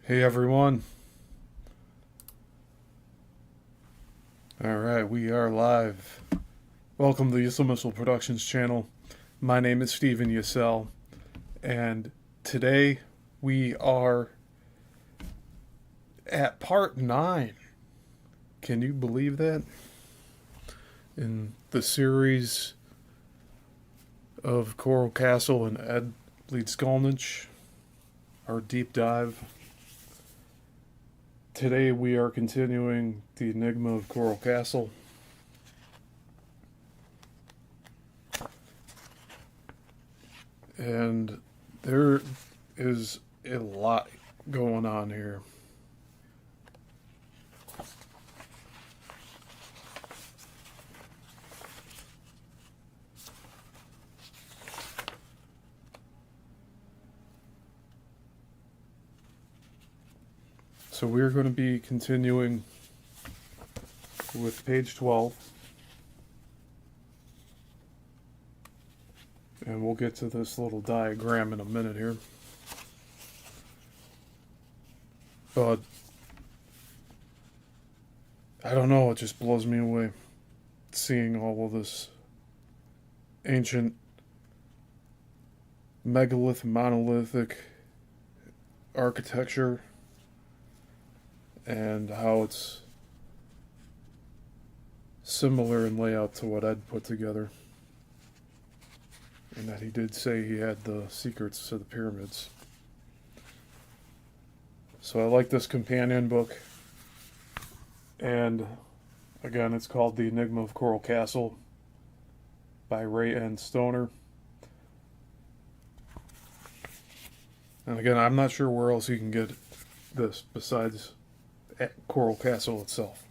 Hey everyone. Alright, we are live. Welcome to the Yissel Missile Productions channel. My name is Steven Yissel, and today we are at part 9. Can you believe that? In the series of Coral Castle and Ed Leedskalnin, our deep dive. Today we are continuing the Enigma of Coral Castle. And there is a lot going on here. So we're going to be continuing with page 12. And we'll get to this little diagram in a minute here. But I don't know, it just blows me away seeing all of this ancient megalith, monolithic architecture and how it's similar in layout to what Ed put together. And that he did say he had the secrets to the pyramids. So I like this companion book. And again, it's called The Enigma of Coral Castle by Ray N. Stoner. And again, I'm not sure where else you can get this besides at Coral Castle itself.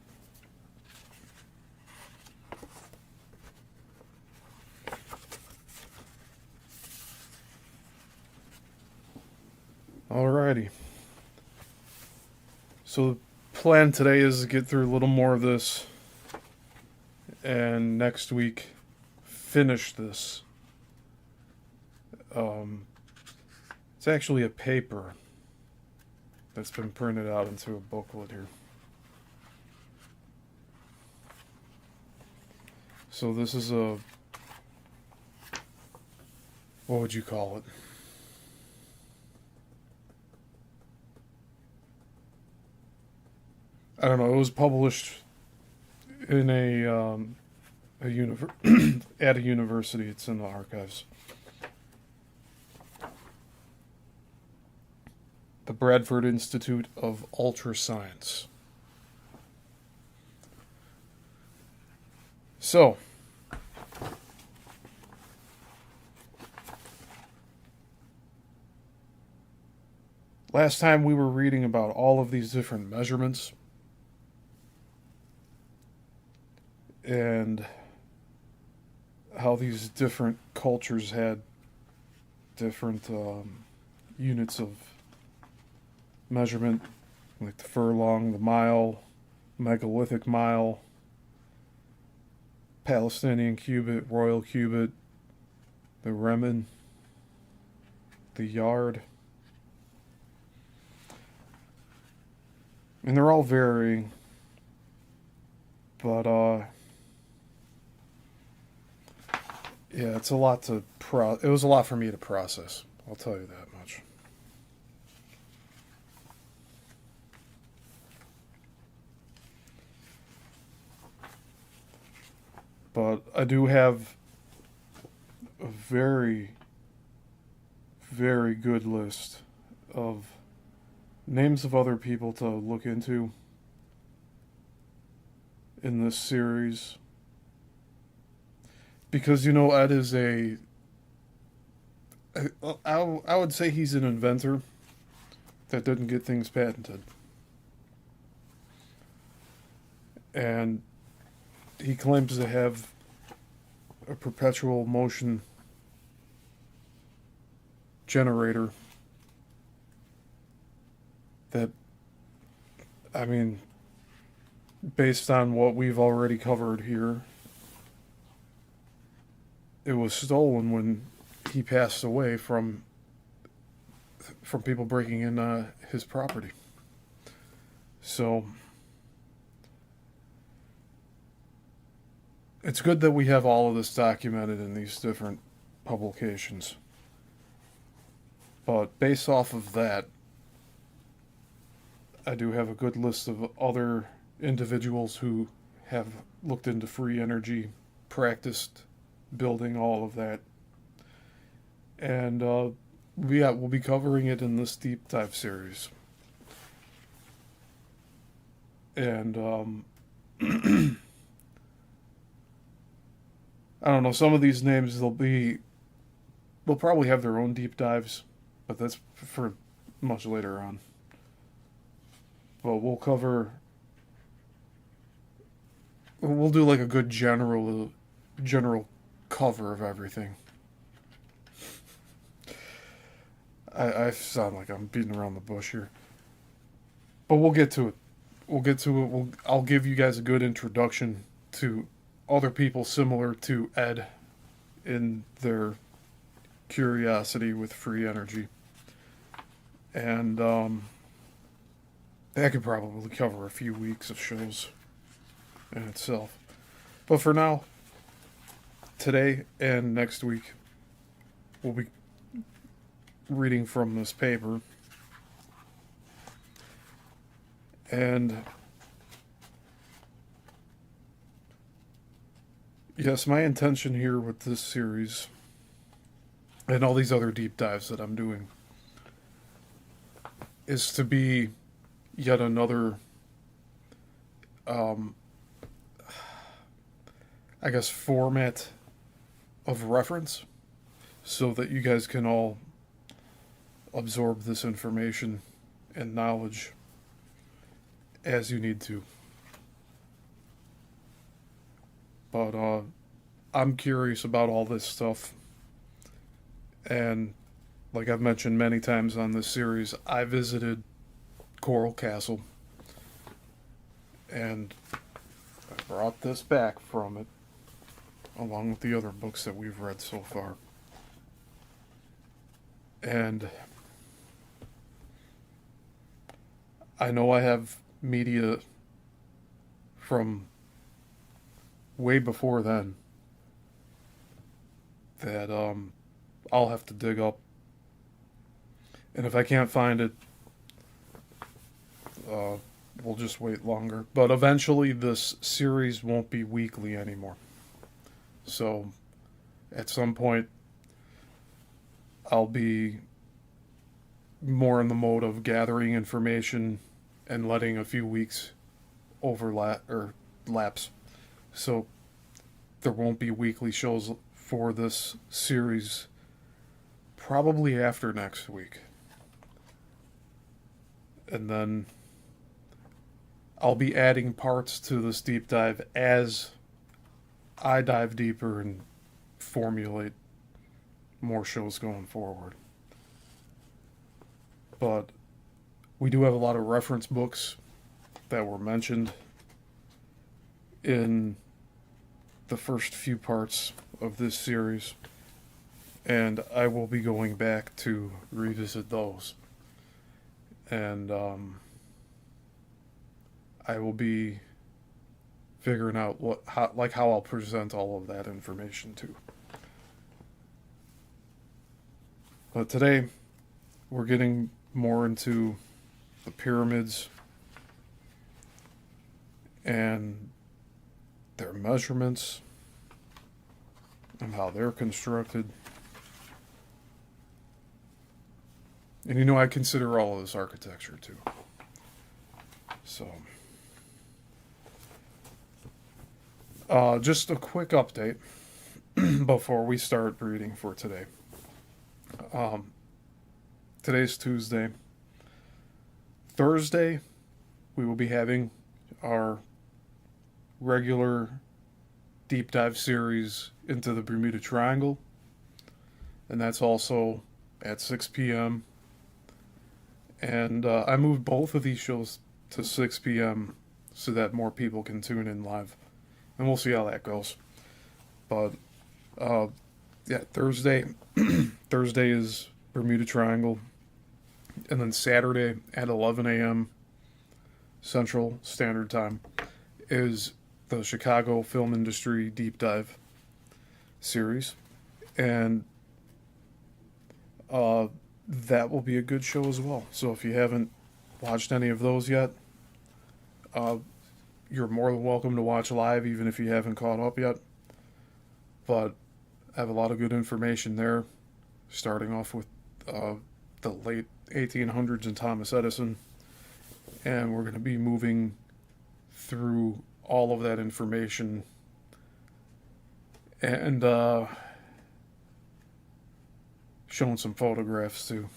Alrighty. So the plan today is to get through a little more of this, and next week finish this. It's actually a paper that's been printed out into a booklet here. So this is a, what would you call it? I don't know. It was published in at a university. It's in the archives. The Bradford Institute of Ultrascience. So, last time we were reading about all of these different measurements and how these different cultures had different units of measurement, like the furlong, the mile, megalithic mile, Palestinian cubit, royal cubit, the remen, the yard. And they're all varying, but yeah, it's a lot to it was a lot for me to process, I'll tell you that much. But I do have a very, very good list of names of other people to look into in this series. Because, you know, Ed is I would say he's an inventor that didn't get things patented. And he claims to have a perpetual motion generator that, I mean, based on what we've already covered here, it was stolen when he passed away from people breaking in his property. So it's good that we have all of this documented in these different publications. But based off of that, I do have a good list of other individuals who have looked into free energy, practiced building all of that. And yeah, we'll be covering it in this deep dive series. And I don't know, some of these names they'll probably have their own deep dives, but that's for much later on. But we'll do like a good general cover of everything. I sound like I'm beating around the bush here. But we'll get to it. I'll give you guys a good introduction to other people similar to Ed in their curiosity with free energy. And that could probably cover a few weeks of shows in itself. But for now, today and next week, we'll be reading from this paper. And yes, my intention here with this series and all these other deep dives that I'm doing is to be yet another, I guess, format of reference so that you guys can all absorb this information and knowledge as you need to. But I'm curious about all this stuff. And like I've mentioned many times on this series, I visited Coral Castle. And I brought this back from it, along with the other books that we've read so far. And I know I have media from way before then that I'll have to dig up. And if I can't find it, we'll just wait longer. But eventually this series won't be weekly anymore. So at some point I'll be more in the mode of gathering information and letting a few weeks lapse. So there won't be weekly shows for this series probably after next week. And then I'll be adding parts to this deep dive as I dive deeper and formulate more shows going forward. But we do have a lot of reference books that were mentioned in the first few parts of this series, and I will be going back to revisit those. And I will be figuring out how I'll present all of that information too. But today we're getting more into the pyramids and their measurements and how they're constructed. And I consider all of this architecture too. So, just a quick update before we start reading for today. Today's Tuesday. Thursday, we will be having our regular deep dive series into the Bermuda Triangle. And that's also at 6 p.m. And I moved both of these shows to 6 p.m. so that more people can tune in live. And we'll see how that goes. But, yeah, Thursday is Bermuda Triangle. And then Saturday at 11 a.m., Central Standard Time, is the Chicago Film Industry Deep Dive series. And that will be a good show as well. So if you haven't watched any of those yet, you're more than welcome to watch live, even if you haven't caught up yet. But I have a lot of good information there, starting off with the late 1800s and Thomas Edison. And we're going to be moving through all of that information and showing some photographs too.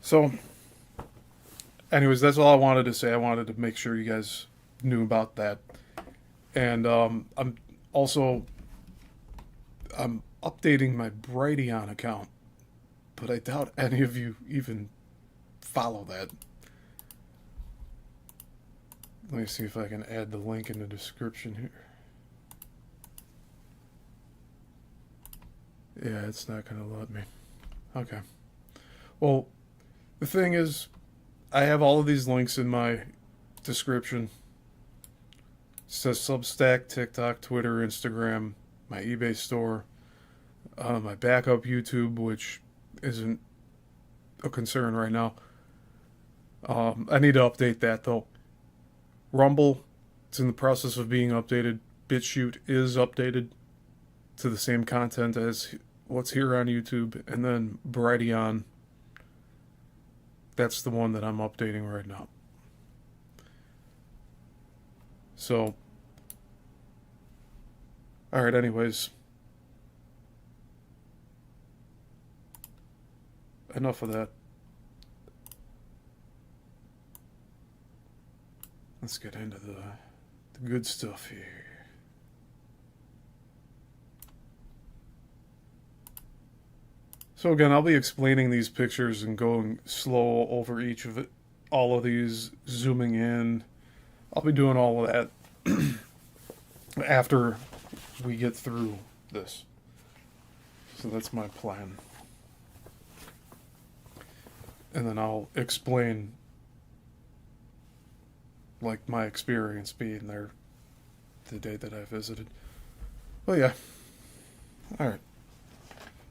So, anyways, that's all I wanted to say. I wanted to make sure you guys knew about that. And I'm updating my Brighteon account, but I doubt any of you even follow that. Let me see if I can add the link in the description here. Yeah, it's not going to let me. Okay. Well, the thing is, I have all of these links in my description. It says Substack, TikTok, Twitter, Instagram, my eBay store, my backup YouTube, which isn't a concern right now. I need to update that though. Rumble, it's in the process of being updated. BitChute is updated to the same content as what's here on YouTube. And then Brighteon, that's the one that I'm updating right now. So, alright, anyways. Enough of that. Let's get into the good stuff here. So again, I'll be explaining these pictures and going slow over each of it, all of these, zooming in. I'll be doing all of that after we get through this. So that's my plan. And then I'll explain, like, my experience being there the day that I visited. Well, yeah. Alright.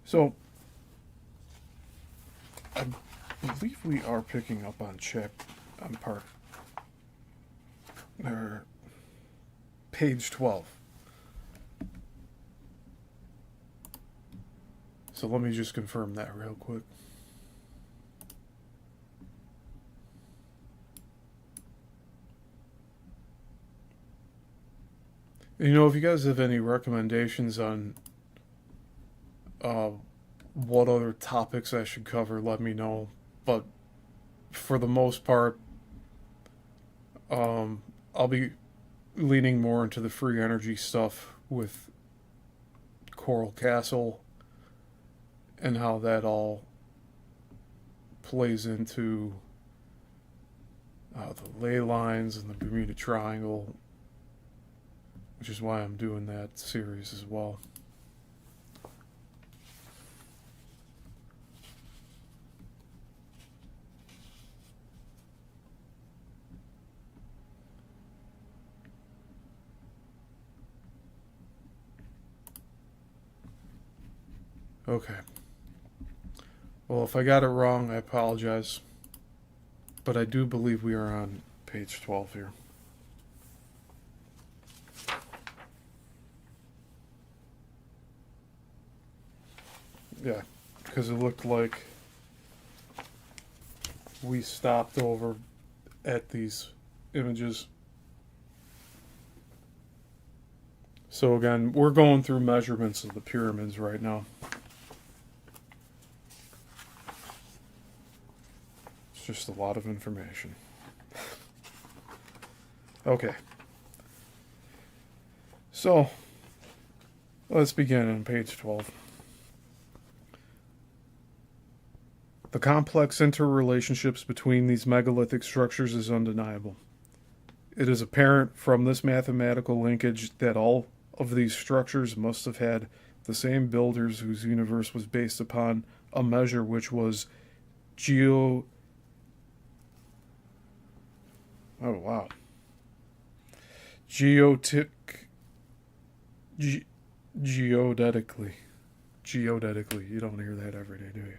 So, I believe we are picking up on page 12. So let me just confirm that real quick. You know, if you guys have any recommendations on what other topics I should cover, let me know. But for the most part, I'll be leaning more into the free energy stuff with Coral Castle and how that all plays into the ley lines and the Bermuda Triangle, which is why I'm doing that series as well. Okay. Well, if I got it wrong, I apologize. But I do believe we are on page 12 here. Yeah, because it looked like we stopped over at these images. So again, we're going through measurements of the pyramids right now. It's just a lot of information. Okay. So, let's begin on page 12. The complex interrelationships between these megalithic structures is undeniable. It is apparent from this mathematical linkage that all of these structures must have had the same builders whose universe was based upon a measure which was geo... Oh, wow. Geotic... Geodetically. Geodetically. You don't hear that every day, do you?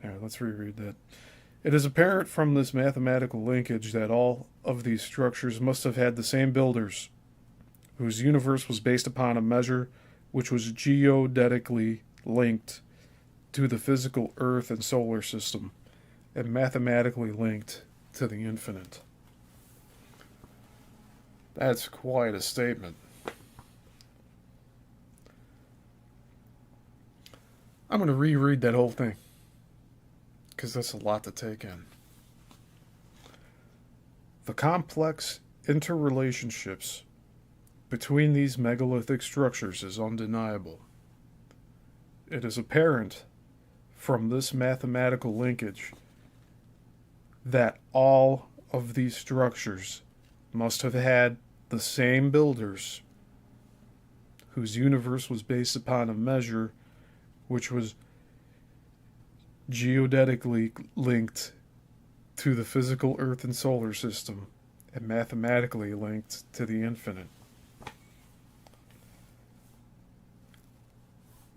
Alright, let's reread that. It is apparent from this mathematical linkage that all of these structures must have had the same builders, whose universe was based upon a measure which was geodetically linked to the physical Earth and solar system, and mathematically linked to the infinite. That's quite a statement. I'm going to reread that whole thing, because that's a lot to take in. The complex interrelationships between these megalithic structures is undeniable. It is apparent from this mathematical linkage that all of these structures must have had the same builders, whose universe was based upon a measure which was geodetically linked to the physical Earth and solar system, and mathematically linked to the infinite.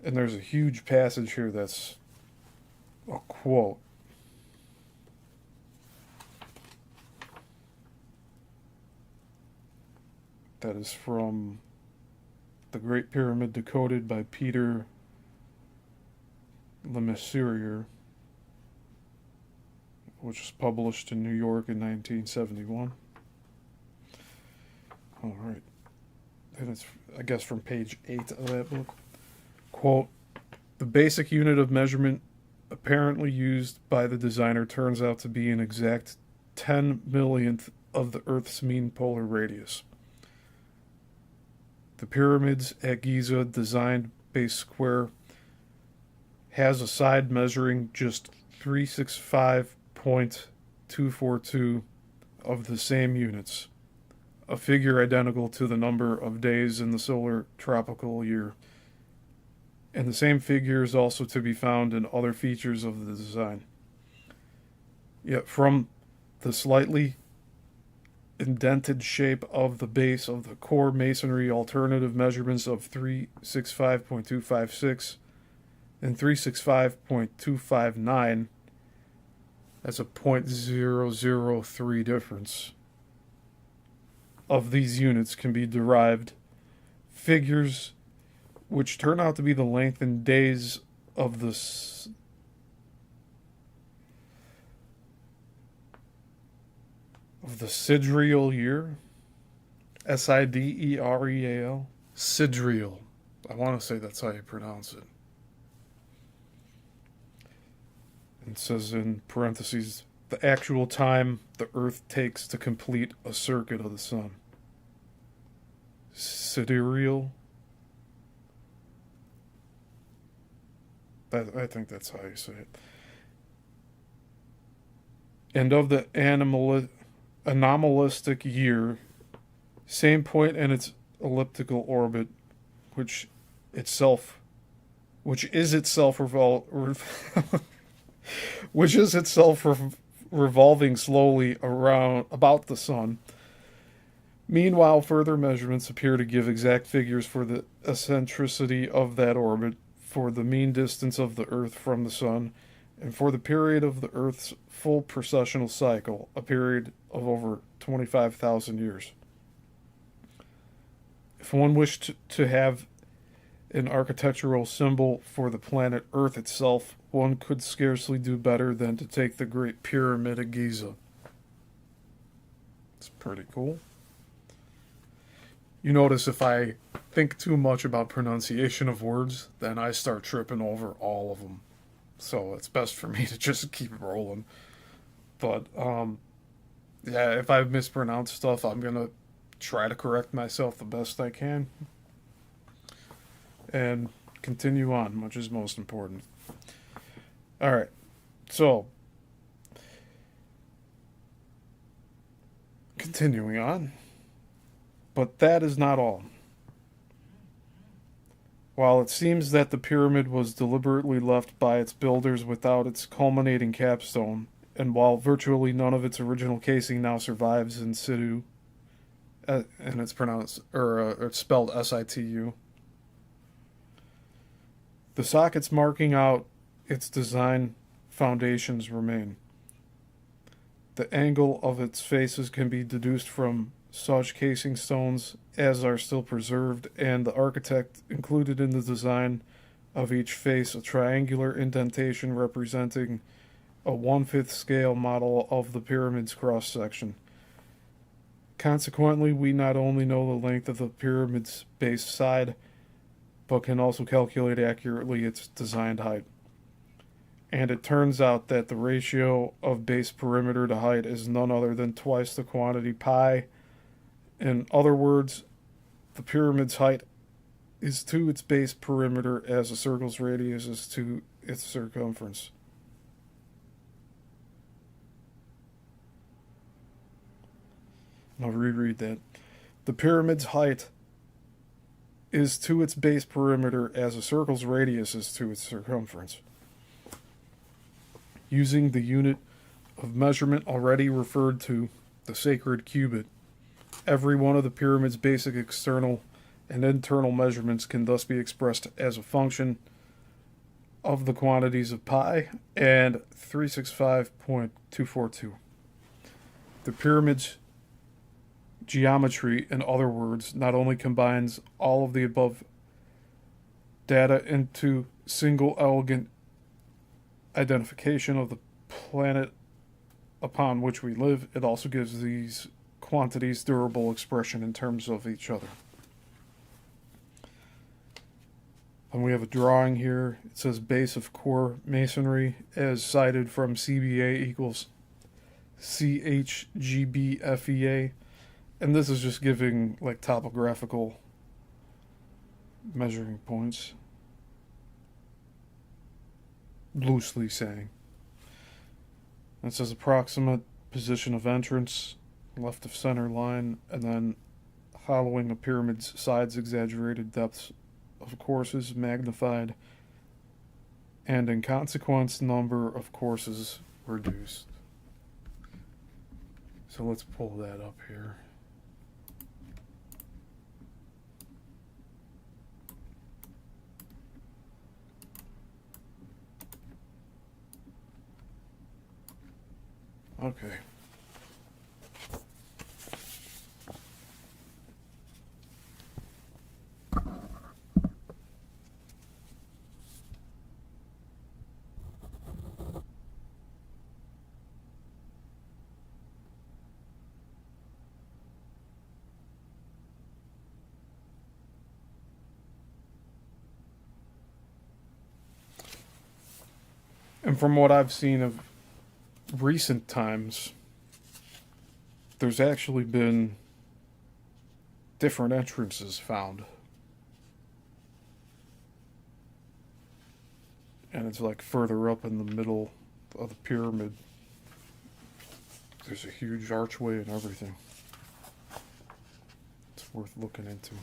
And there's a huge passage here that's a quote. That is from The Great Pyramid Decoded by Peter McClure, which was published in New York in 1971. All right. And it's, I guess, from page 8 of that book. Quote, the basic unit of measurement apparently used by the designer turns out to be an exact 10 millionth of the Earth's mean polar radius. The pyramids at Giza, designed base square, has a side measuring just 365.242 of the same units, a figure identical to the number of days in the solar tropical year. And the same figure is also to be found in other features of the design. Yet from the slightly indented shape of the base of the core masonry, alternative measurements of 365.256 and 365.259, that's a 0.003 difference, of these units can be derived. Figures which turn out to be the length in days of the sidereal year. Sidereal. Sidereal. I want to say that's how you pronounce it. It says in parentheses, the actual time the Earth takes to complete a circuit of the Sun. Sidereal. I think that's how you say it. And of the anomalistic year, same point in its elliptical orbit, which is itself revolving slowly around about the Sun. Meanwhile, further measurements appear to give exact figures for the eccentricity of that orbit, for the mean distance of the Earth from the Sun, and for the period of the Earth's full precessional cycle, a period of over 25,000 years. If one wished to have an architectural symbol for the planet Earth itself, one could scarcely do better than to take the Great Pyramid of Giza. It's pretty cool. You notice if I think too much about pronunciation of words, then I start tripping over all of them. So it's best for me to just keep rolling. But, yeah, if I mispronounce stuff, I'm going to try to correct myself the best I can. And continue on, which is most important. Alright, so, continuing on. But that is not all. While it seems that the pyramid was deliberately left by its builders without its culminating capstone, and while virtually none of its original casing now survives in situ, and it's pronounced or it's spelled SITU, the sockets marking out its design foundations remain. The angle of its faces can be deduced from such casing stones as are still preserved, and the architect included in the design of each face a triangular indentation representing a 1/5 scale model of the pyramid's cross section. Consequently, we not only know the length of the pyramid's base side, but can also calculate accurately its designed height. And it turns out that the ratio of base perimeter to height is none other than twice the quantity pi. In other words, the pyramid's height is to its base perimeter as a circle's radius is to its circumference. I'll reread that. The pyramid's height is to its base perimeter as a circle's radius is to its circumference. Using the unit of measurement already referred to, the sacred cubit, every one of the pyramid's basic external and internal measurements can thus be expressed as a function of the quantities of pi and 365.242. The pyramid's geometry, in other words, not only combines all of the above data into single elegant identification of the planet upon which we live, it also gives these quantities durable expression in terms of each other. And we have a drawing here. It says base of core masonry as cited from CBA equals CHGBFEA. And this is just giving like topographical measuring points. Loosely saying. It says approximate position of entrance, left of center line, and then hollowing a pyramid's sides, exaggerated depths of courses magnified, and in consequence number of courses reduced. So let's pull that up here. Okay. And from what I've seen of recent times, there's actually been different entrances found. And it's like further up in the middle of the pyramid. There's a huge archway and everything. It's worth looking into.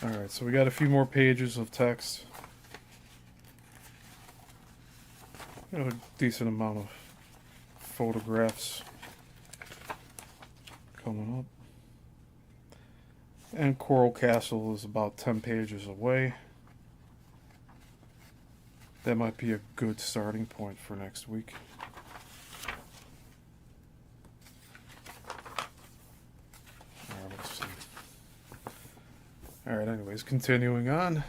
Alright, so we got a few more pages of text. Got a decent amount of photographs coming up. And Coral Castle is about 10 pages away. That might be a good starting point for next week. Alright, anyways, continuing on.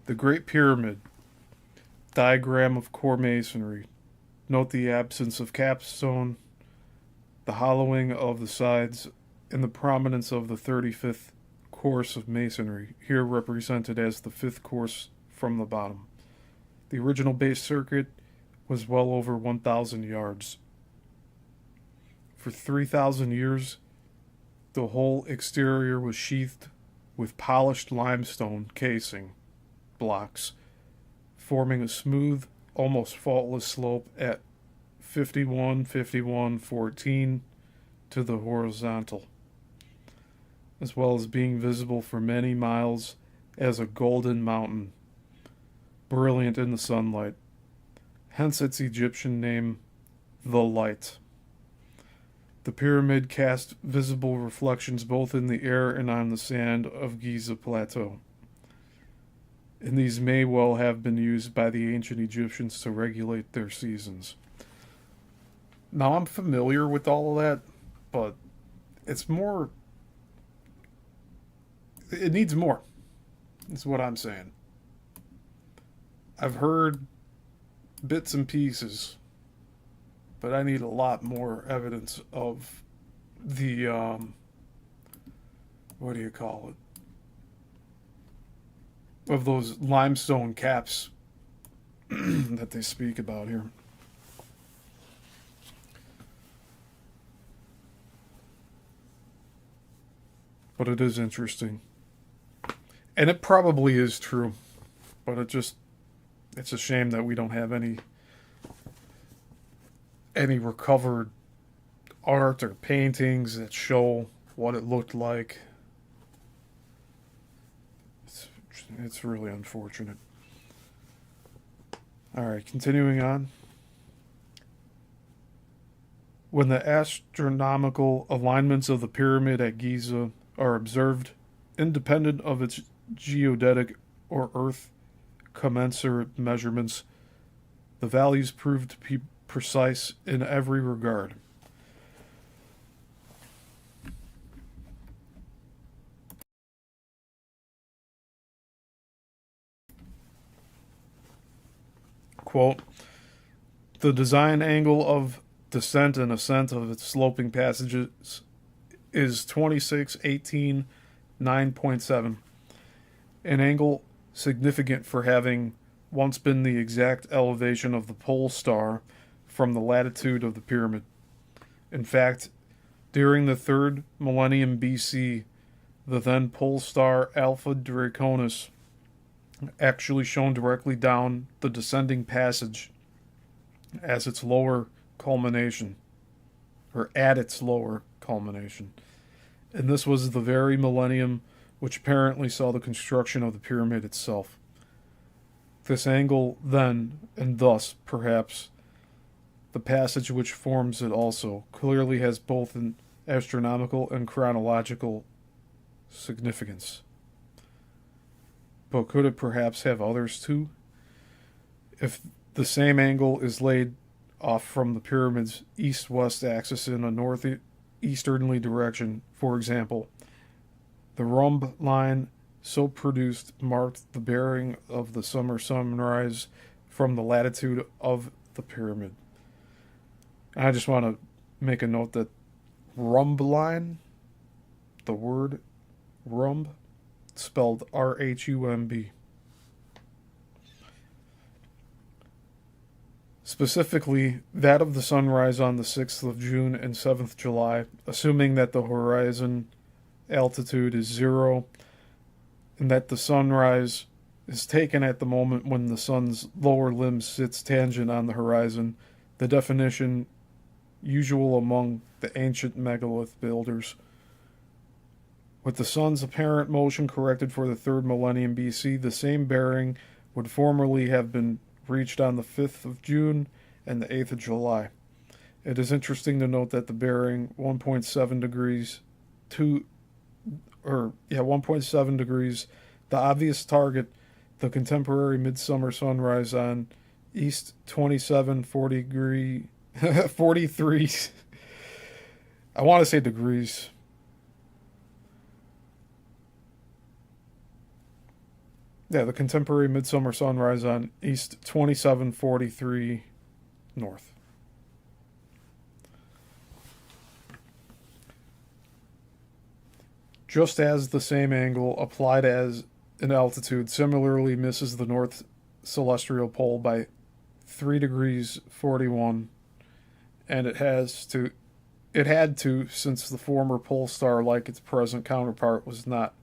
The Great Pyramid. Diagram of core masonry. Note the absence of capstone, the hollowing of the sides, and the prominence of the 35th course of masonry, here represented as the 5th course from the bottom. The original base circuit was well over 1,000 yards. For 3,000 years, the whole exterior was sheathed with polished limestone casing blocks, forming a smooth, almost faultless slope at 51, 51, 14 to the horizontal, as well as being visible for many miles as a golden mountain, brilliant in the sunlight. Hence its Egyptian name, the Light. The pyramid cast visible reflections both in the air and on the sand of Giza Plateau, and these may well have been used by the ancient Egyptians to regulate their seasons. Now, I'm familiar with all of that, but it's more. It needs more, is what I'm saying. I've heard bits and pieces, but I need a lot more evidence of the, what do you call it? Of those limestone caps that they speak about here. But it is interesting. And it probably is true. But it's a shame that we don't have any recovered art or paintings that show what it looked like. It's really unfortunate. All right, continuing on. When the astronomical alignments of the pyramid at Giza are observed, independent of its geodetic or earth commensurate measurements, the values prove to be precise in every regard. Quote, the design angle of descent and ascent of its sloping passages is 2618 9.7, an angle significant for having once been the exact elevation of the pole star from the latitude of the pyramid. In fact, during the 3rd millennium BC, the then pole star Alpha Draconis actually shone directly down the descending passage as its lower culmination, or at its lower culmination. And this was the very millennium which apparently saw the construction of the pyramid itself. This angle then, and thus, perhaps, the passage which forms it also, clearly has both an astronomical and chronological significance. But could it perhaps have others too? If the same angle is laid off from the pyramid's east-west axis in a northeasterly direction, for example, the rhomb line so produced marked the bearing of the summer sunrise from the latitude of the pyramid. And I just want to make a note that rhomb line, the word rhomb, spelled R-H-U-M-B. Specifically, that of the sunrise on the 6th of June and 7th July, assuming that the horizon altitude is 0 and that the sunrise is taken at the moment when the sun's lower limb sits tangent on the horizon, the definition usual among the ancient megalith builders. With the sun's apparent motion corrected for the 3rd millennium BC, the same bearing would formerly have been reached on the 5th of June and the 8th of July. It is interesting to note that the bearing 1.7 degrees 1.7 degrees, the obvious target, the contemporary midsummer sunrise on east 43 I want to say degrees. Yeah, the contemporary midsummer sunrise on east 2743 north. Just as the same angle applied as an altitude similarly misses the north celestial pole by 3 degrees 41, and it had to since the former pole star, like its present counterpart, was not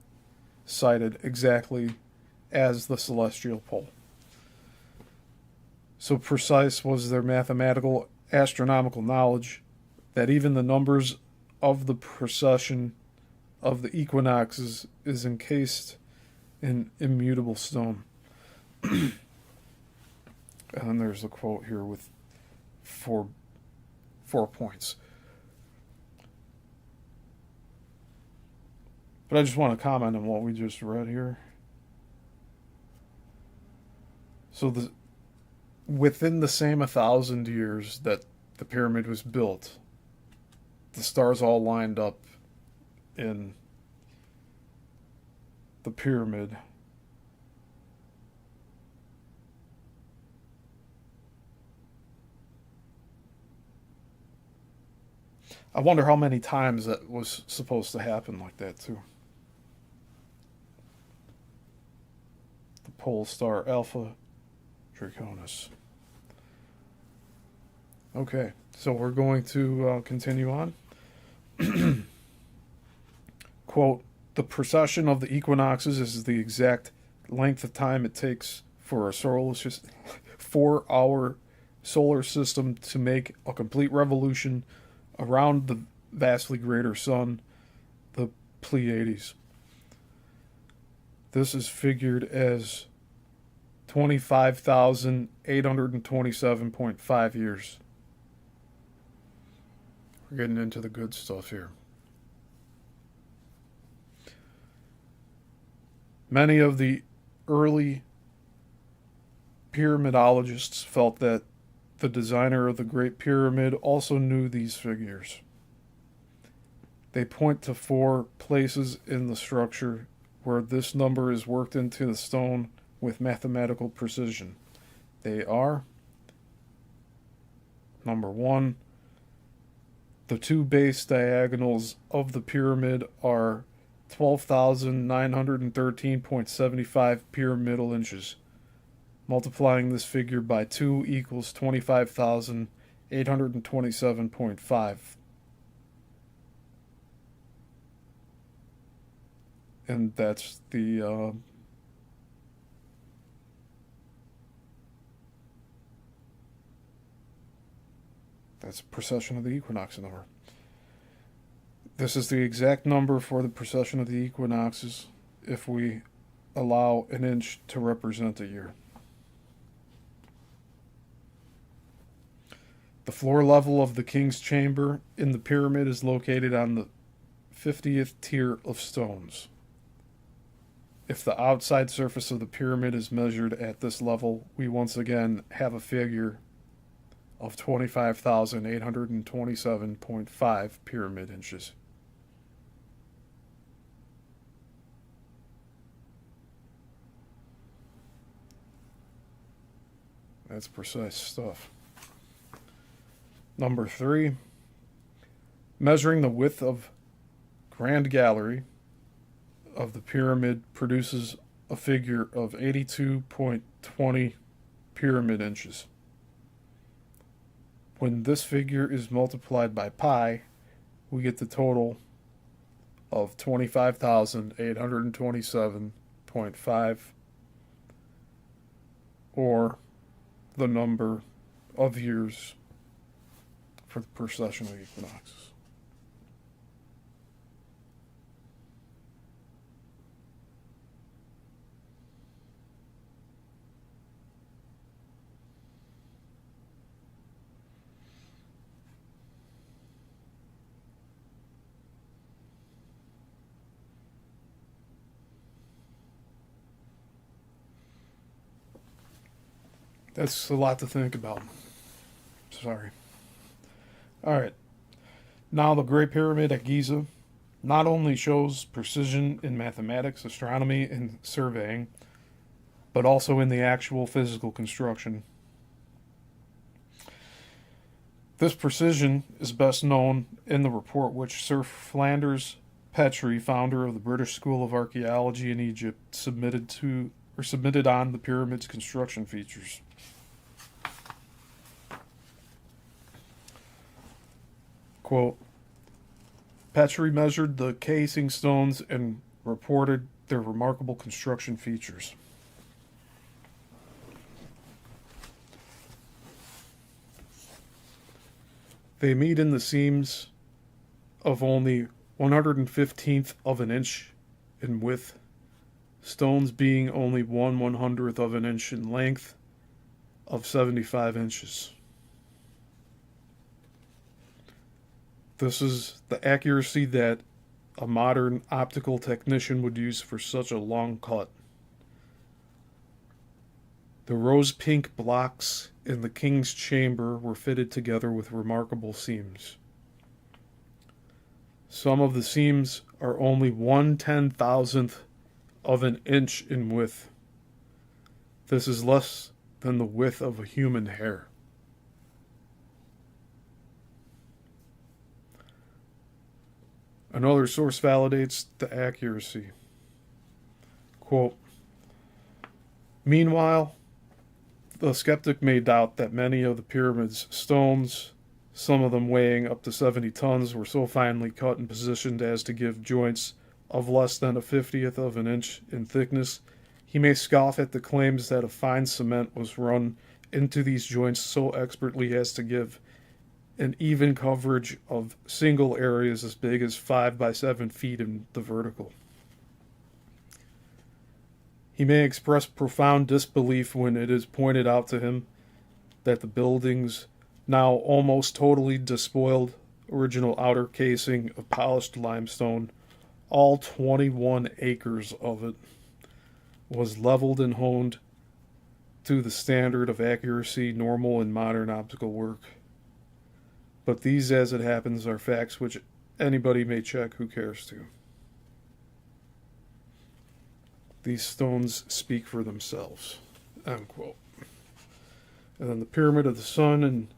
sighted exactly as the celestial pole. So precise was their mathematical astronomical knowledge that even the numbers of the precession of the equinoxes is encased in immutable stone. And then there's a quote here with four points. But I just want to comment on what we just read here. So within the same 1,000 years that the pyramid was built, the stars all lined up in the pyramid. I wonder how many times that was supposed to happen like that, too. The pole star Alpha Draconis. Okay, so we're going to continue on. Quote, the precession of the equinoxes is the exact length of time it takes for our solar system to make a complete revolution around the vastly greater sun, the Pleiades. This is figured as 25,827.5 years. We're getting into the good stuff here. Many of the early pyramidologists felt that the designer of the Great Pyramid also knew these figures. They point to 4 places in the structure where this number is worked into the stone with mathematical precision. They are: number 1, the 2 base diagonals of the pyramid are 12,913.75 pyramidal inches. Multiplying this figure by 2 equals 25,827.5. And that's the that's precession of the equinox number. This is the exact number for the precession of the equinoxes if we allow an inch to represent a year. The floor level of the king's chamber in the pyramid is located on the 50th tier of stones. If the outside surface of the pyramid is measured at this level, we once again have a figure of 25,827.5 pyramid inches. That's precise stuff. Number 3, measuring the width of Grand Gallery of the pyramid produces a figure of 82.20 pyramid inches. When this figure is multiplied by pi, we get the total of 25,827.5, or the number of years for the precession of the equinoxes. That's a lot to think about. Sorry. All right. Now, the Great Pyramid at Giza not only shows precision in mathematics, astronomy, and surveying, but also in the actual physical construction. This precision is best known in the report which Sir Flanders Petrie, founder of the British School of Archaeology in Egypt, submitted on the pyramid's construction features. Quote, Petrie measured the casing stones and reported their remarkable construction features. They meet in the seams of only 1/115th of an inch in width, stones being only 1/100th of an inch in length of 75 inches. This is the accuracy that a modern optical technician would use for such a long cut. The rose-pink blocks in the king's chamber were fitted together with remarkable seams. Some of the seams are only 1/10,000th of an inch in width. This is less than the width of a human hair. Another source validates the accuracy. Quote, meanwhile, the skeptic may doubt that many of the pyramid's stones, some of them weighing up to 70 tons, were so finely cut and positioned as to give joints of less than a 50th of an inch in thickness. He may scoff at the claims that a fine cement was run into these joints so expertly as to give an even coverage of single areas as big as 5 by 7 feet in the vertical. He may express profound disbelief when it is pointed out to him that the building's now almost totally despoiled original outer casing of polished limestone, all 21 acres of it, was leveled and honed to the standard of accuracy normal in modern optical work. But these, as it happens, are facts which anybody may check who cares to. These stones speak for themselves. Unquote. And then the Pyramid of the Sun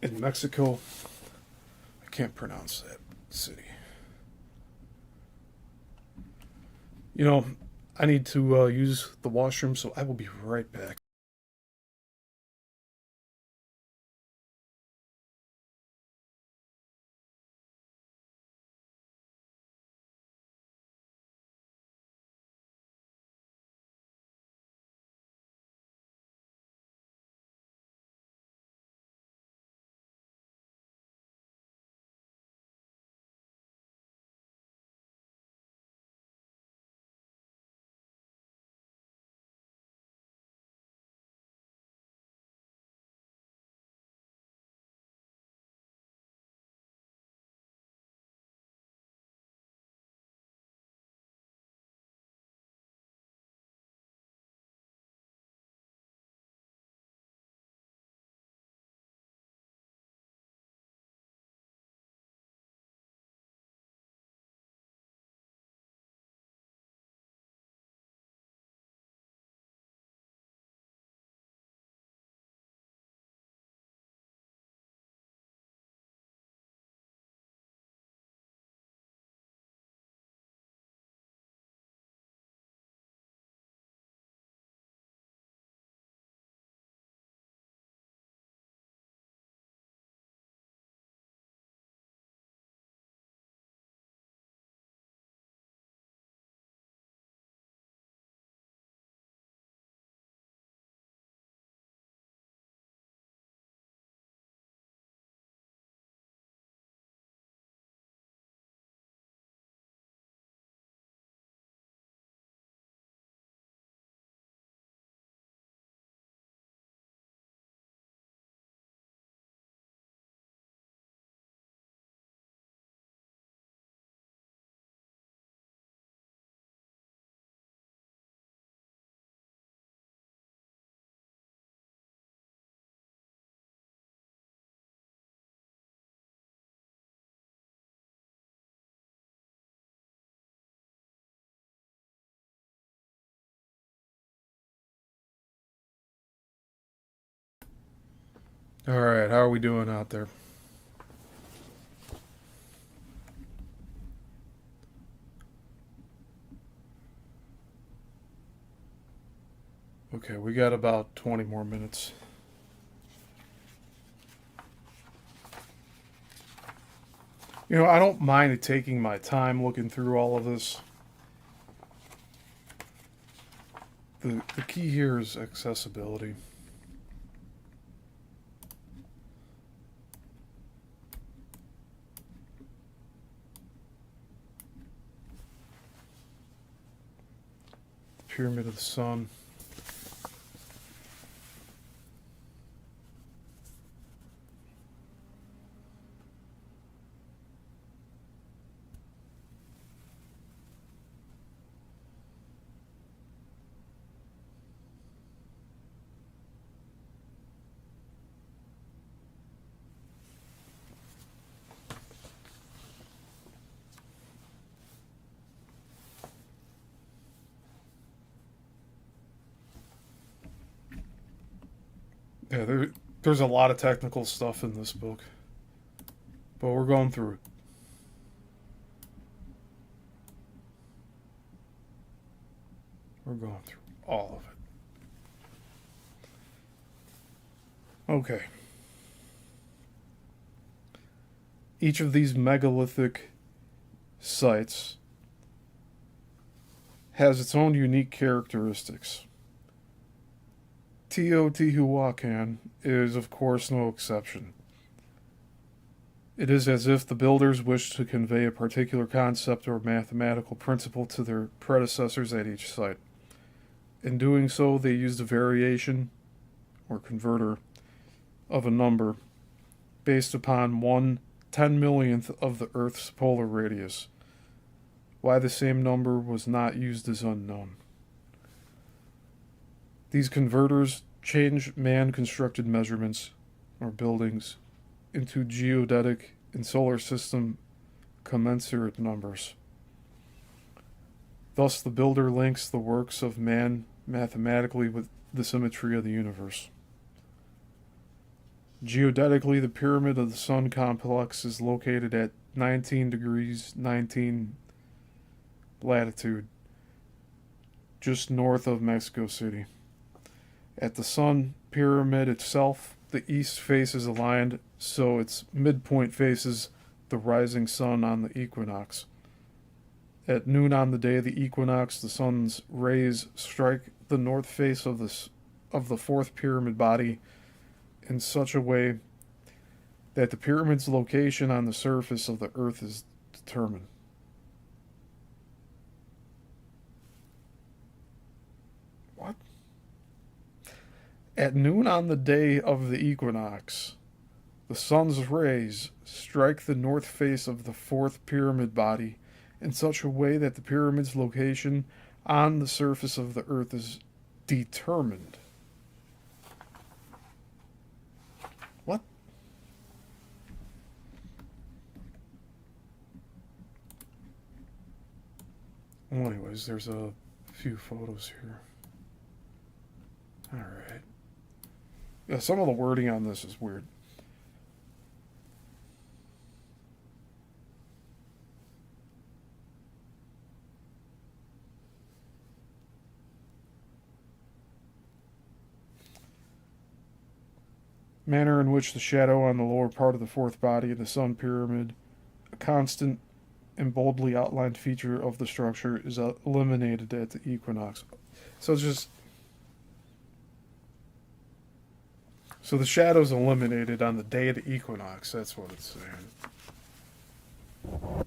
in Mexico. I can't pronounce that city. You know, I need to use the washroom, so I will be right back. All right, how are we doing out there? Okay, we got about 20 more minutes. You know, I don't mind taking my time looking through all of this. The key here is accessibility. Pyramid of the Sun. Yeah, there's a lot of technical stuff in this book, but we're going through it. We're going through all of it. Okay. Each of these megalithic sites has its own unique characteristics. Teotihuacan is, of course, no exception. It is as if the builders wished to convey a particular concept or mathematical principle to their predecessors at each site. In doing so, they used a variation, or converter, of a number based upon 1/10,000,000th of the Earth's polar radius. Why the same number was not used is unknown. These converters change man-constructed measurements, or buildings, into geodetic and solar system commensurate numbers. Thus, the builder links the works of man mathematically with the symmetry of the universe. Geodetically, the Pyramid of the Sun complex is located at 19 degrees 19 latitude, just north of Mexico City. At the Sun Pyramid itself, the east face is aligned so its midpoint faces the rising sun on the equinox. At noon on the day of the equinox, the sun's rays strike the north face of the fourth pyramid body in such a way that the pyramid's location on the surface of the earth is determined. What? At noon on the day of the equinox, the sun's rays strike the north face of the fourth pyramid body in such a way that the pyramid's location on the surface of the earth is determined. What? Well, anyways, there's a few photos here. Alright. Yeah, some of the wording on this is weird. Manner in which the shadow on the lower part of the fourth body of the sun pyramid, a constant and boldly outlined feature of the structure, is eliminated at the equinox. So it's just... So the shadow's eliminated on the day of the equinox, that's what it's saying.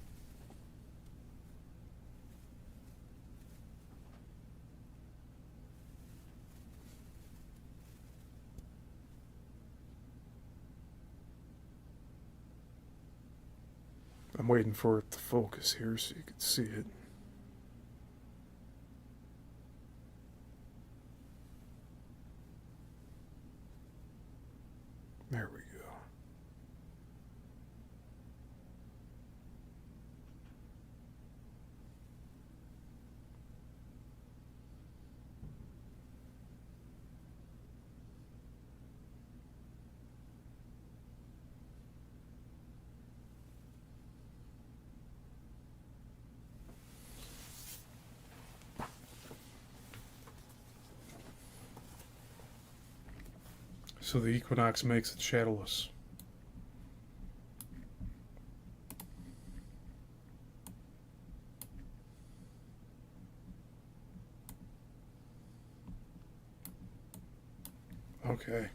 I'm waiting for it to focus here so you can see it. There we go. So the equinox makes it shadowless. Okay.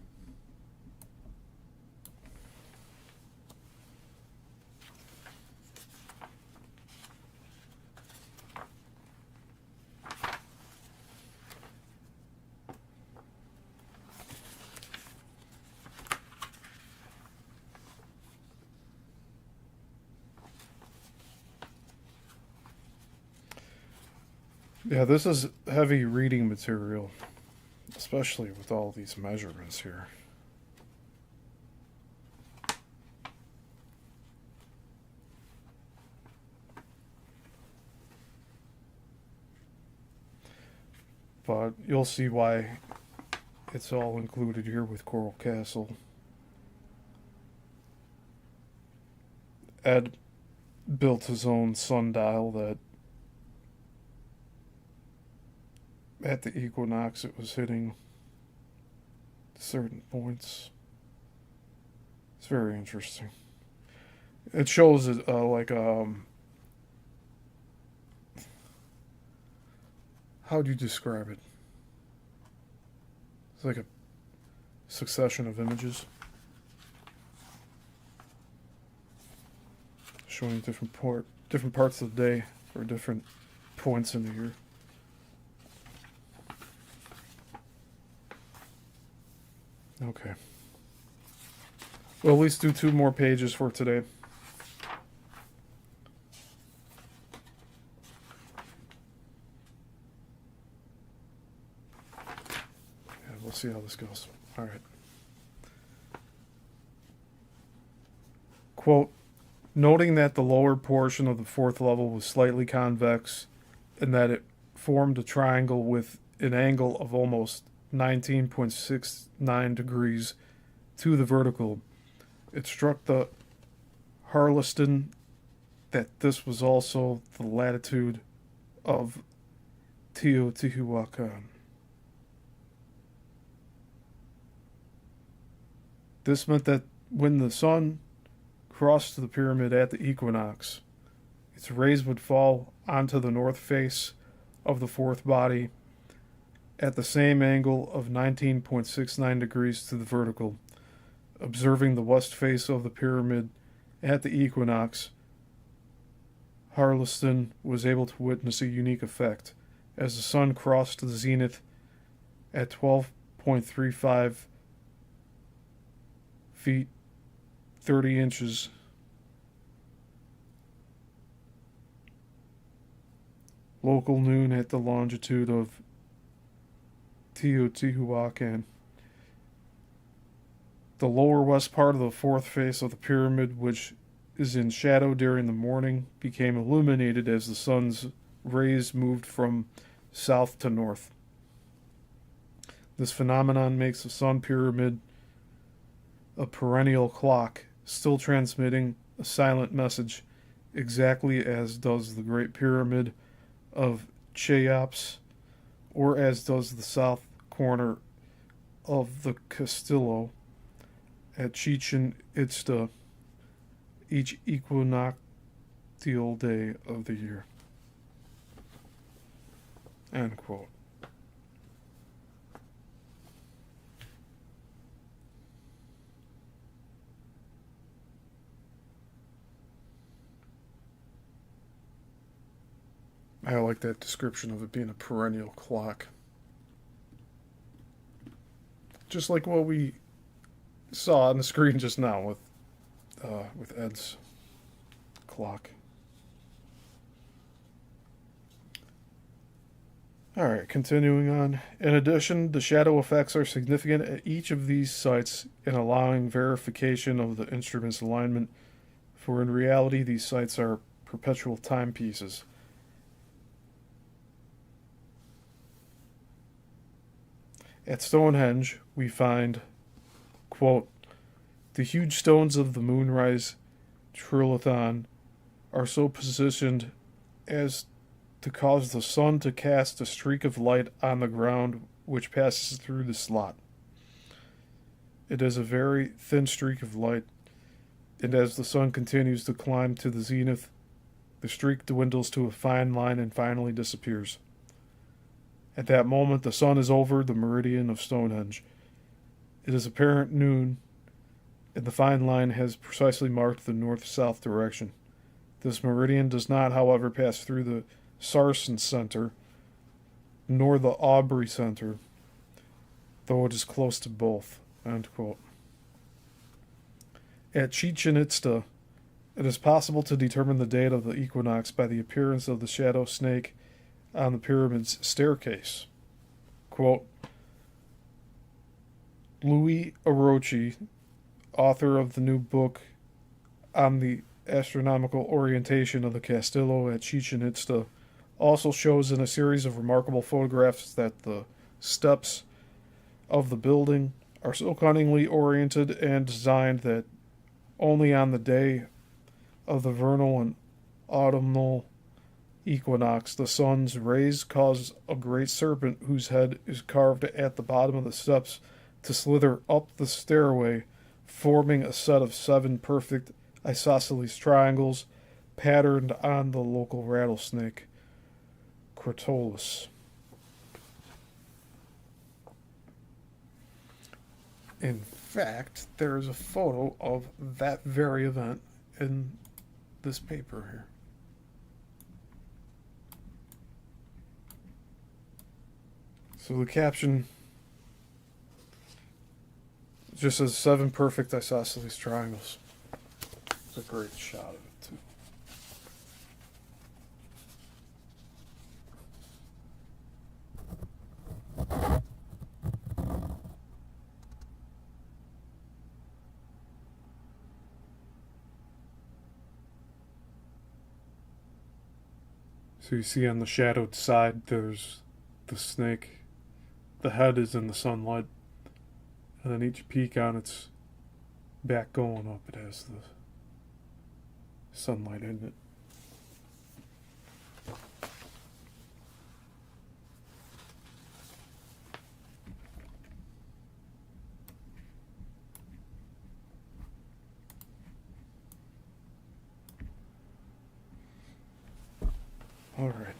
Yeah, this is heavy reading material, especially with all these measurements here. But you'll see why it's all included here with Coral Castle. Ed built his own sundial that at the equinox it was hitting certain points. It's very interesting. It shows it how do you describe it? It's like a succession of images showing different parts of the day or different points in the year. Okay. We'll at least do 2 more pages for today. Yeah, we'll see how this goes. All right. Quote, noting that the lower portion of the 4th level was slightly convex and that it formed a triangle with an angle of almost 19.69 degrees to the vertical, it struck the Harleston that this was also the latitude of Teotihuacan. This meant that when the sun crossed the pyramid at the equinox, its rays would fall onto the north face of the 4th body at the same angle of 19.69 degrees to the vertical. Observing the west face of the pyramid at the equinox, Harleston was able to witness a unique effect as the sun crossed the zenith at 12.35 feet 30 inches. Local noon at the longitude of Teotihuacan. The lower west part of the 4th face of the pyramid, which is in shadow during the morning, became illuminated as the sun's rays moved from south to north. This phenomenon makes the sun pyramid a perennial clock, still transmitting a silent message, exactly as does the Great Pyramid of Cheops, or as does the south corner of the Castillo at Chichen Itza each equinoctial day of the year. End quote. I like that description of it being a perennial clock. Just like what we saw on the screen just now with Ed's clock. All right, continuing on. In addition, the shadow effects are significant at each of these sites in allowing verification of the instrument's alignment, for in reality these sites are perpetual timepieces. At Stonehenge, we find, quote, the huge stones of the moonrise trilithon are so positioned as to cause the sun to cast a streak of light on the ground which passes through the slot. It is a very thin streak of light, and as the sun continues to climb to the zenith, the streak dwindles to a fine line and finally disappears. At that moment, the sun is over the meridian of Stonehenge. It is apparent noon, and the fine line has precisely marked the north-south direction. This meridian does not, however, pass through the Sarsen Center, nor the Aubrey Center, though it is close to both. End quote. At Chichen Itza, it is possible to determine the date of the equinox by the appearance of the shadow snake on the pyramid's staircase. Quote, Louis Orochi, author of the new book on the astronomical orientation of the Castillo at Chichen Itza, also shows in a series of remarkable photographs that the steps of the building are so cunningly oriented and designed that only on the day of the vernal and autumnal equinox the sun's rays cause a great serpent whose head is carved at the bottom of the steps to slither up the stairway, forming a set of 7 perfect isosceles triangles patterned on the local rattlesnake, Crotalus. In fact, there is a photo of that very event in this paper here. So the caption just says 7 perfect isosceles triangles. It's a great shot of it, too. So you see on the shadowed side, there's the snake. The head is in the sunlight. And then each peak on its back going up, it has the sunlight in it. All right.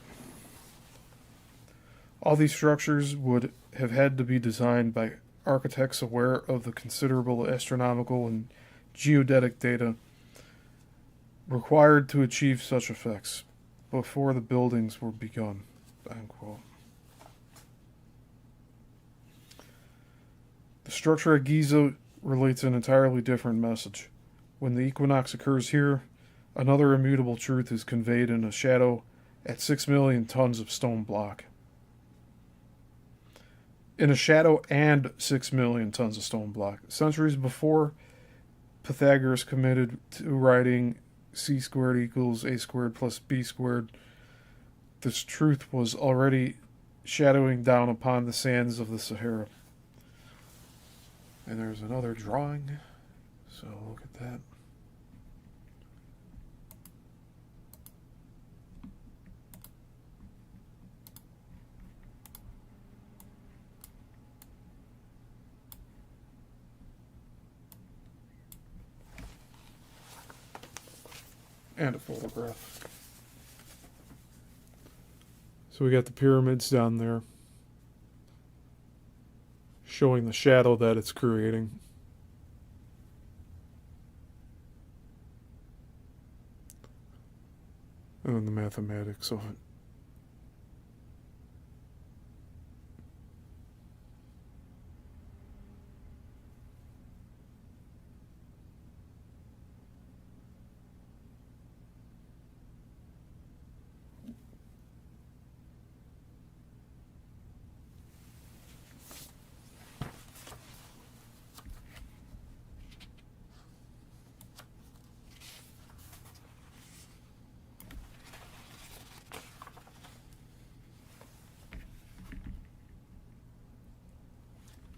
All these structures would have had to be designed by architects aware of the considerable astronomical and geodetic data required to achieve such effects before the buildings were begun. Unquote. The structure at Giza relates an entirely different message. When the equinox occurs here, another immutable truth is conveyed in a shadow at 6 million tons of stone block. In a shadow and 6 million tons of stone block. Centuries before Pythagoras committed to writing c squared equals a squared plus b squared, this truth was already shadowing down upon the sands of the Sahara. And there's another drawing, so look at that. And a photograph. So we got the pyramids down there, showing the shadow that it's creating. And then the mathematics of it.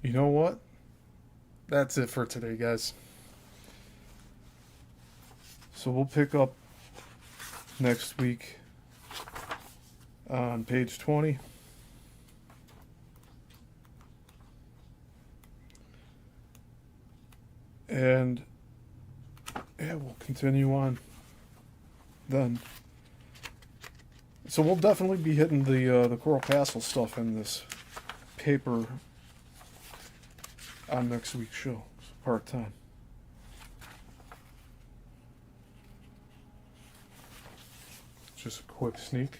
You know what? That's it for today, guys. So we'll pick up next week on page 20. And yeah, we'll continue on then. So we'll definitely be hitting the Coral Castle stuff in this paper on next week's show, so part 10. Just a quick sneak.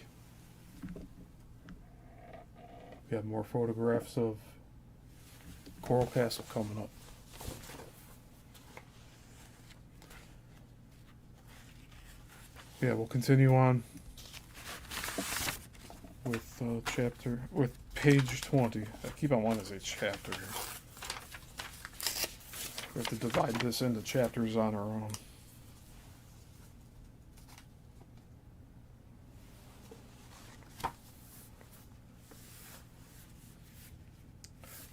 We have more photographs of Coral Castle coming up. Yeah, we'll continue on with page 20. I keep on wanting to say chapter here. We have to divide this into chapters on our own.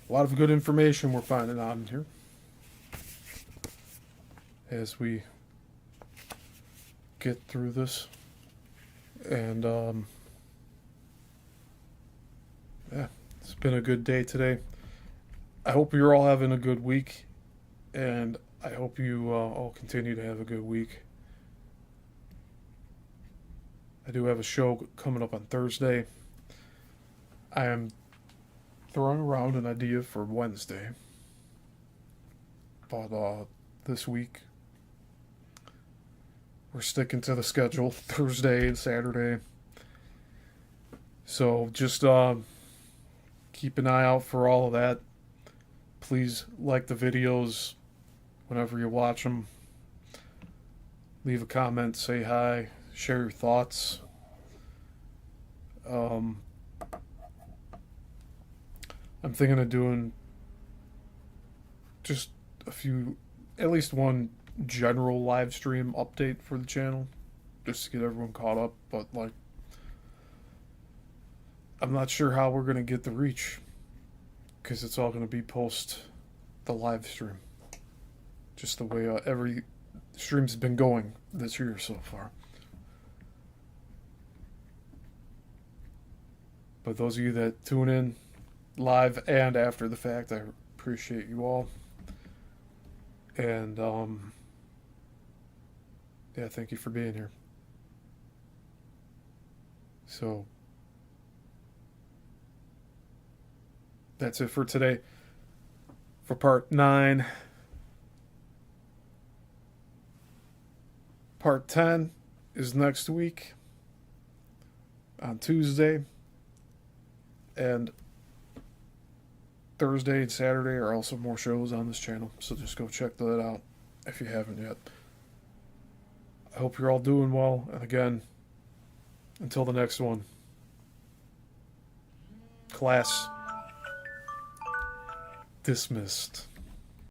A lot of good information we're finding out in here as we get through this. And yeah, it's been a good day today. I hope you're all having a good week, and I hope you all continue to have a good week. I do have a show coming up on Thursday. I am throwing around an idea for Wednesday, but this week we're sticking to the schedule, Thursday and Saturday. So just keep an eye out for all of that. Please like the videos whenever you watch them. Leave a comment, say hi, share your thoughts. I'm thinking of doing just at least one general live stream update for the channel, just to get everyone caught up. But like, I'm not sure how we're gonna get the reach, because it's all gonna be post the live stream, just the way every stream's been going this year so far. But those of you that tune in live and after the fact, I appreciate you all. And yeah, thank you for being here. So that's it for today, for part 9. Part 10 is next week on Tuesday, and Thursday and Saturday are also more shows on this channel, so just go check that out if you haven't yet. I hope you're all doing well, and again, until the next one, class dismissed.